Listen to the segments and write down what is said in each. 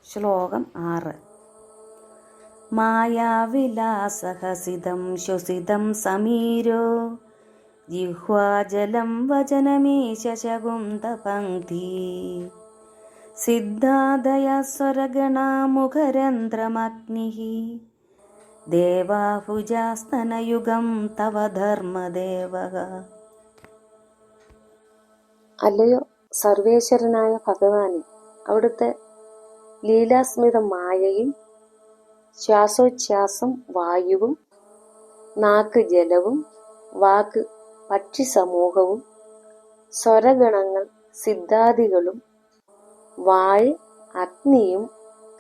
ശ്ലോകം 6. മായാവിലാസഹസിതം ശ്വസിതം സമീരോ ജിഹ്വാജലം വചനമീശ ശകുന്തപംക്തി സിദ്ധാദയസ്വരഗണാമുഖരന്ധ്രമഗ്നിഃ ദേവാഹുജാസ്തനയുഗം തവ ധർമ്മദേവഃ. അല്ലയോ സർവേശ്വരനായ ഭഗവാനെ, അവിടുത്തെ ലീലാസ്മിതം മായയും ശ്വാസോച്ഛ്വാസം വായുവും നാക്ക് ജലവും വാക്ക് പക്ഷി സമൂഹവും സ്വരഗണങ്ങൾ സിദ്ധാദികളും വായ് അഗ്നിയും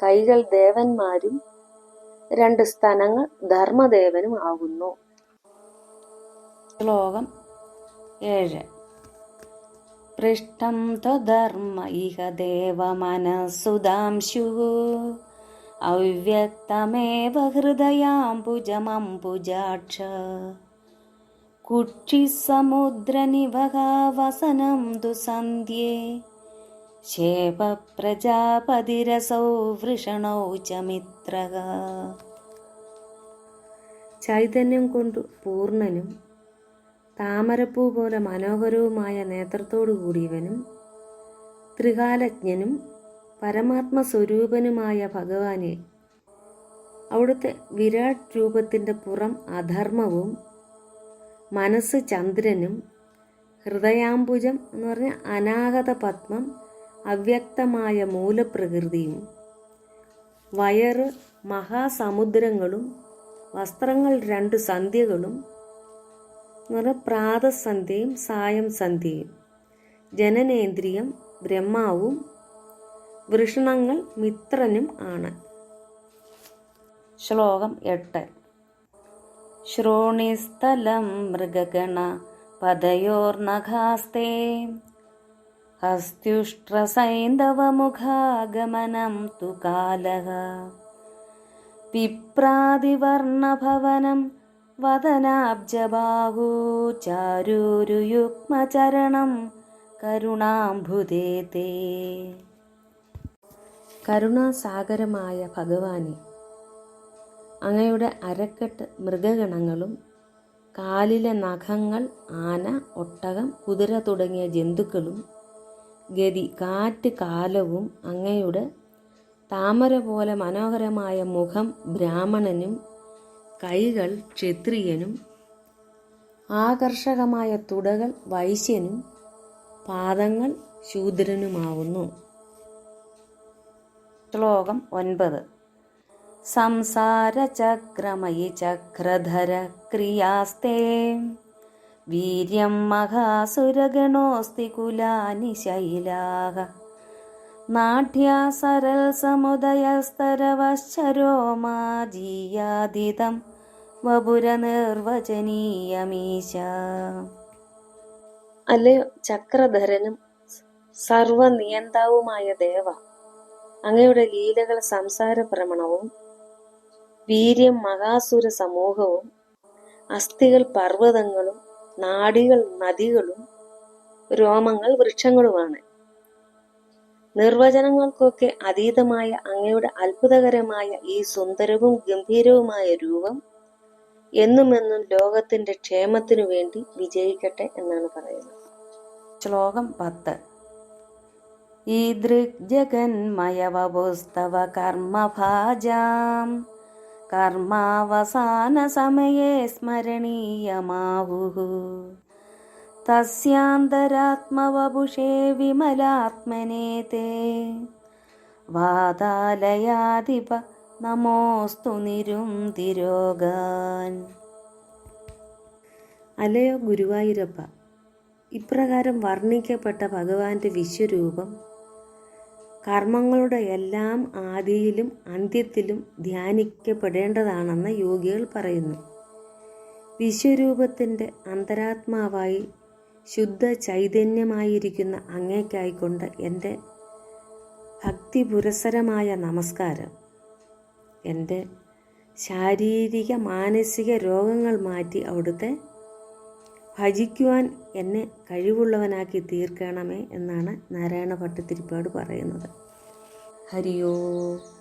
കൈകൾ ദേവന്മാരും രണ്ട് സ്തനങ്ങൾ ധർമ്മദേവനും ആകുന്നു. ശ്ലോകം 7. പൃഷ്ടം ത്വധർമ്മ ഇഹ ദേവമനഃസുധാംശുഃ അവ്യക്തമേവ ഹൃദയാംബുജമംബുജാക്ഷ കുക്ഷിസമുദ്രനിവഹാവസനം തു സന്ധ്യേ ശേപ പ്രജാപതിരസൗ വൃഷണൗ ച മിത്രഃ. ചൈതന്യം കൊണ്ടു പൂർണ്ണനും താമരപ്പൂ പോലെ മനോഹരവുമായ നേത്രത്തോടു കൂടിയവനും ത്രികാലജ്ഞനും പരമാത്മസ്വരൂപനുമായ ഭഗവാനെ, അവിടുത്തെ വിരാട് രൂപത്തിൻ്റെ പുറം അധർമ്മവും മനസ്സ് ചന്ദ്രനും ഹൃദയാംബുജം എന്ന് പറഞ്ഞ അനാഹത പത്മം അവ്യക്തമായ മൂലപ്രകൃതിയും വയറ് മഹാസമുദ്രങ്ങളും വസ്ത്രങ്ങൾ രണ്ട് സന്ധ്യകളും എന്ന് പറഞ്ഞാൽ പ്രാതസന്ധ്യയും സായം സന്ധ്യയും ജനനേന്ദ്രിയം ബ്രഹ്മാവും വൃഷണങ്ങൾ മിത്രനും ആണ്. ശ്ലോകം 8. ശ്രോണിസ്ഥലം മൃഗഗണ പദയോർനഖാസ്തേ ഹസ്ത്യുഷ്ട്രസൈന്ധവമുഖാഗമനം തു കാലഃ പിപ്രാതിവർണഭവനം വദനാബ്ജബാഹൂ ചാരൂരുയുഗ്മചരണം കരുണാംബുധേ തേ. കരുണാസാഗരമായ ഭഗവാനെ, അങ്ങയുടെ അരക്കെട്ട് മൃഗഗണങ്ങളും കാലിലെ നഖങ്ങൾ ആന, ഒട്ടകം, കുതിര തുടങ്ങിയ ജന്തുക്കളും ഗതി കാറ്റ് കാലവും അങ്ങയുടെ താമര പോലെ മനോഹരമായ മുഖം ബ്രാഹ്മണനും കൈകൾ ക്ഷത്രിയനും ആകർഷകമായ തുടകൾ വൈശ്യനും പാദങ്ങൾ ശൂദ്രനുമാവുന്നു. ശ്ലോകം 9. സംസാരചക്രമയി ചക്രധര ക്രിയാസ്തേ വീര്യം മഹാസുരഗണോസ്തി കുലാനി ശൈലാഃ നാട്യാസരൽ സമുദയസ്തരവശ്ചരോമാജീയാദിതം വപുരനിർവചനീയമീശ. അല്ലയോ ചക്രധരനും സർവനിയന്താവുമായ ദേവ, അങ്ങയുടെ ലീലകൾ സംസാരഭ്രമണവും വീര്യം മഹാസുര സമൂഹവും അസ്ഥികൾ പർവ്വതങ്ങളും നാഡികൾ നദികളും രോമങ്ങൾ വൃക്ഷങ്ങളുമാണ്. നിർവചനങ്ങൾക്കൊക്കെ അതീതമായ അങ്ങയുടെ അത്ഭുതകരമായ ഈ സുന്ദരവും ഗംഭീരവുമായ രൂപം എന്നുമെന്നും ലോകത്തിന്റെ ക്ഷേമത്തിനു വേണ്ടി വിജയിക്കട്ടെ എന്നാണ് പറയുന്നത്. ശ്ലോകം 10. ഈദൃഗ്ജഗന്മയവപുസ്തവ കർമ്മഭാജാം കർമാവസാന സമയേ സ്മരണീയമാഹുഃ തസ്യാന്തരാത്മവപുഷേ വിമലാത്മനേ തേ വാതാലയാധിപ നമോസ്തു നിരുന്തിരോഗാൻ. അല്ലയോ ഗുരുവായൂരപ്പ, ഇപ്രകാരം വർണ്ണിക്കപ്പെട്ട ഭഗവാന്റെ വിശ്വരൂപം കർമ്മങ്ങളുടെ എല്ലാം ആദിയിലും അന്ത്യത്തിലും ധ്യാനിക്കപ്പെടേണ്ടതാണെന്ന് യോഗികൾ പറയുന്നു. വിശ്വരൂപത്തിൻ്റെ അന്തരാത്മാവായി ശുദ്ധ ചൈതന്യമായിരിക്കുന്ന അങ്ങേക്കായിക്കൊണ്ട് എൻ്റെ ഭക്തിപുരസരമായ നമസ്കാരം. എൻ്റെ ശാരീരിക മാനസിക രോഗങ്ങൾ മാറ്റി അവിടുത്തെ ഭജിക്കുവാൻ എന്നെ കഴിവുള്ളവനാക്കി തീർക്കണമേ എന്നാണ് നാരായണ ഭട്ടതിരിപ്പാട് പറയുന്നത്. ഹരി ഓം.